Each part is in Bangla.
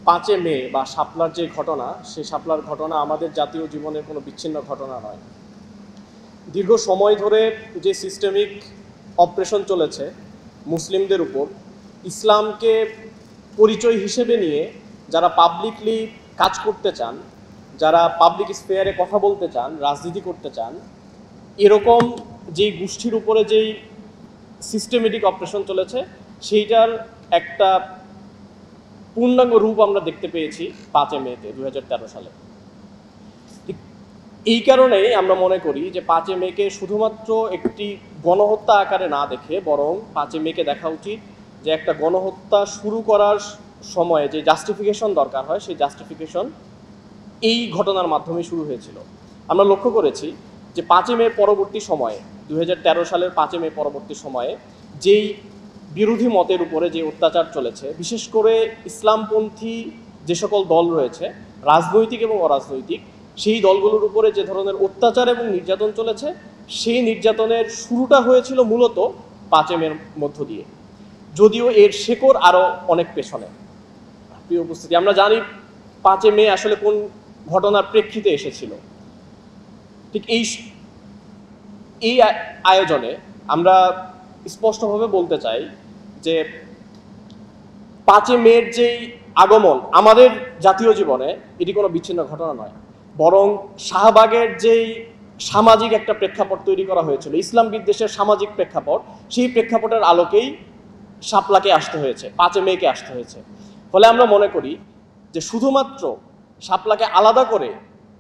5 মে বা শাপলার যে ঘটনা, সেই শাপলার ঘটনা আমাদের জাতীয় জীবনের কোনো বিচ্ছিন্ন ঘটনা নয়। দীর্ঘ সময় ধরে যে সিস্টেমিক অপারেশন চলেছে মুসলিমদের উপর, ইসলামকে পরিচয় হিসেবে নিয়ে যারা পাবলিকলি কাজ করতে চান, যারা পাবলিক স্পেয়ারে কথা বলতে চান, রাজনীতি করতে চান, এরকম যেই গোষ্ঠীর উপরে যেই সিস্টেমেটিক অপারেশন চলেছে, সেইটার একটা পূর্ণাঙ্গ রূপ আমরা দেখতে পেয়েছি 5 মেতে 2013 সালে। এই কারণেই আমরা মনে করি যে 5 মেকে শুধুমাত্র একটি গণহত্যা আকারে না দেখে, বরং 5 মেকে দেখা উচিত যে একটা গণহত্যা শুরু করার সময়ে যে জাস্টিফিকেশন দরকার হয়, সেই জাস্টিফিকেশন এই ঘটনার মাধ্যমে শুরু হয়েছিল। আমরা লক্ষ্য করেছি যে 5 মে পরবর্তী সময়ে 2013 সালের 5 মে পরবর্তী সময়ে যেই বিরোধী মতের উপরে যে অত্যাচার চলেছে, বিশেষ করে ইসলামপন্থী যে সকল দল রয়েছে, রাজনৈতিক এবং অরাজনৈতিক, সেই দলগুলোর উপরে যে ধরনের অত্যাচার এবং নির্যাতন চলেছে, সেই নির্যাতনের শুরুটা হয়েছিল মূলত 5 মের মধ্য দিয়ে, যদিও এর শেকড় আরও অনেক পেছনে। প্রিয় উপস্থিতি, আমরা জানি 5 মে আসলে কোন ঘটনার প্রেক্ষিতে এসেছিল। ঠিক এই আয়োজনে আমরা স্পষ্টভাবে বলতে চাই যে 5 মের যেই আগমন আমাদের জাতীয় জীবনে, এটি কোনো বিচ্ছিন্ন ঘটনা নয়, বরং শাহবাগের যেই সামাজিক একটা প্রেক্ষাপট তৈরি করা হয়েছিল, ইসলাম বিদ্বেষের সামাজিক প্রেক্ষাপট, সেই প্রেক্ষাপটের আলোকেই শাপলাকে আসতে হয়েছে, 5 মেকে আসতে হয়েছে। ফলে আমরা মনে করি যে শুধুমাত্র শাপলাকে আলাদা করে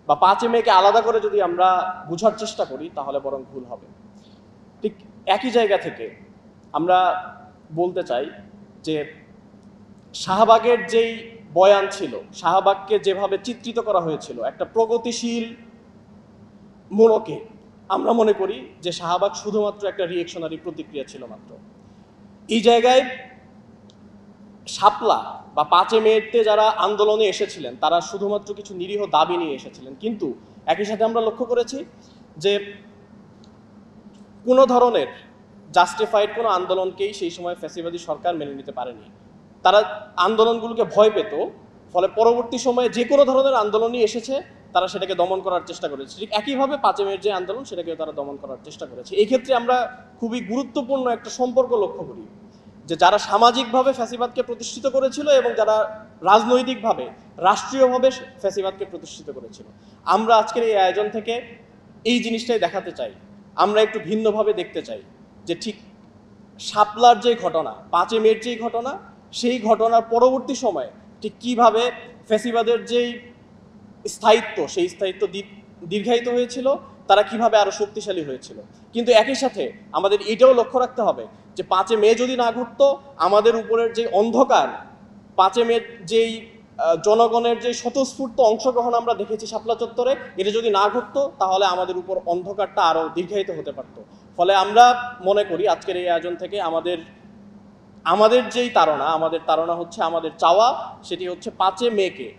বা 5 মেকে আলাদা করে যদি আমরা বোঝার চেষ্টা করি, তাহলে বরং ভুল হবে। ঠিক একই জায়গা থেকে আমরা বলতে চাই যে শাহবাগের যেই বয়ান ছিল, শাহবাগকে যেভাবে চিত্রিত করা হয়েছিল একটা প্রগতিশীল মোড়কে, আমরা মনে করি যে শাহবাগ শুধুমাত্র একটা রিয়েকশনারি প্রতিক্রিয়া ছিল মাত্র। এই জায়গায় শাপলা বা 5 মেতে যারা আন্দোলনে এসেছিলেন, তারা শুধুমাত্র কিছু নিরীহ দাবি নিয়ে এসেছিলেন, কিন্তু একই সাথে আমরা লক্ষ্য করেছি যে কোনো ধরনের জাস্টিফাইড কোনো আন্দোলনকেই সেই সময় ফ্যাসিবাদী সরকার মেনে নিতে পারেনি। তারা আন্দোলনগুলোকে ভয় পেত, ফলে পরবর্তী সময়ে যে কোনো ধরনের আন্দোলনই এসেছে তারা সেটাকে দমন করার চেষ্টা করেছে। ঠিক একইভাবে 5 মের যে আন্দোলন, সেটাকে তারা দমন করার চেষ্টা করেছে। এই ক্ষেত্রে আমরা খুবই গুরুত্বপূর্ণ একটা সম্পর্ক লক্ষ্য করি, যে যারা সামাজিকভাবে ফ্যাসিবাদকে প্রতিষ্ঠিত করেছিল এবং যারা রাজনৈতিকভাবে রাষ্ট্রীয়ভাবে ফ্যাসিবাদকে প্রতিষ্ঠিত করেছিল। আমরা আজকের এই আয়োজন থেকে এই জিনিসটাই দেখাতে চাই, আমরা একটু ভিন্নভাবে দেখতে চাই যে ঠিক শাপলার যে ঘটনা, 5 মের যেই ঘটনা, সেই ঘটনার পরবর্তী সময়ে ঠিক কীভাবে ফ্যাসিবাদের যেই স্থায়িত্ব, সেই স্থায়িত্ব দীর্ঘায়িত হয়েছিল, তারা কিভাবে আরও শক্তিশালী হয়েছিল। কিন্তু একই সাথে আমাদের এটাও লক্ষ্য রাখতে হবে যে 5 মে যদি না ঘটতো, আমাদের উপরের যে অন্ধকার, 5 মে যেই জনগণের যে স্বতঃস্ফূর্ত অংশগ্রহণ আমরা দেখেছি শাপলা চত্বরে, এটা যদি না ঘটতো, তাহলে আমাদের উপর অন্ধকারটা আরও দীর্ঘায়িত হতে পারতো। ফলে আমরা মনে করি আজকের এই আয়োজন থেকে আমাদের যেই তাড়না হচ্ছে, আমাদের চাওয়া, সেটি হচ্ছে 5 মেকে,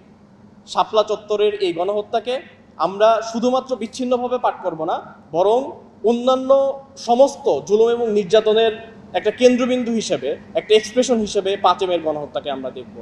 শাপলা চত্বরের এই গণহত্যাকে আমরা শুধুমাত্র বিচ্ছিন্নভাবে পাঠ করব না, বরং অন্যান্য সমস্ত জুলুম এবং নির্যাতনের একটা কেন্দ্রবিন্দু হিসেবে, একটা এক্সপ্রেশন হিসেবে 5 মের গণহত্যাকে আমরা দেখব।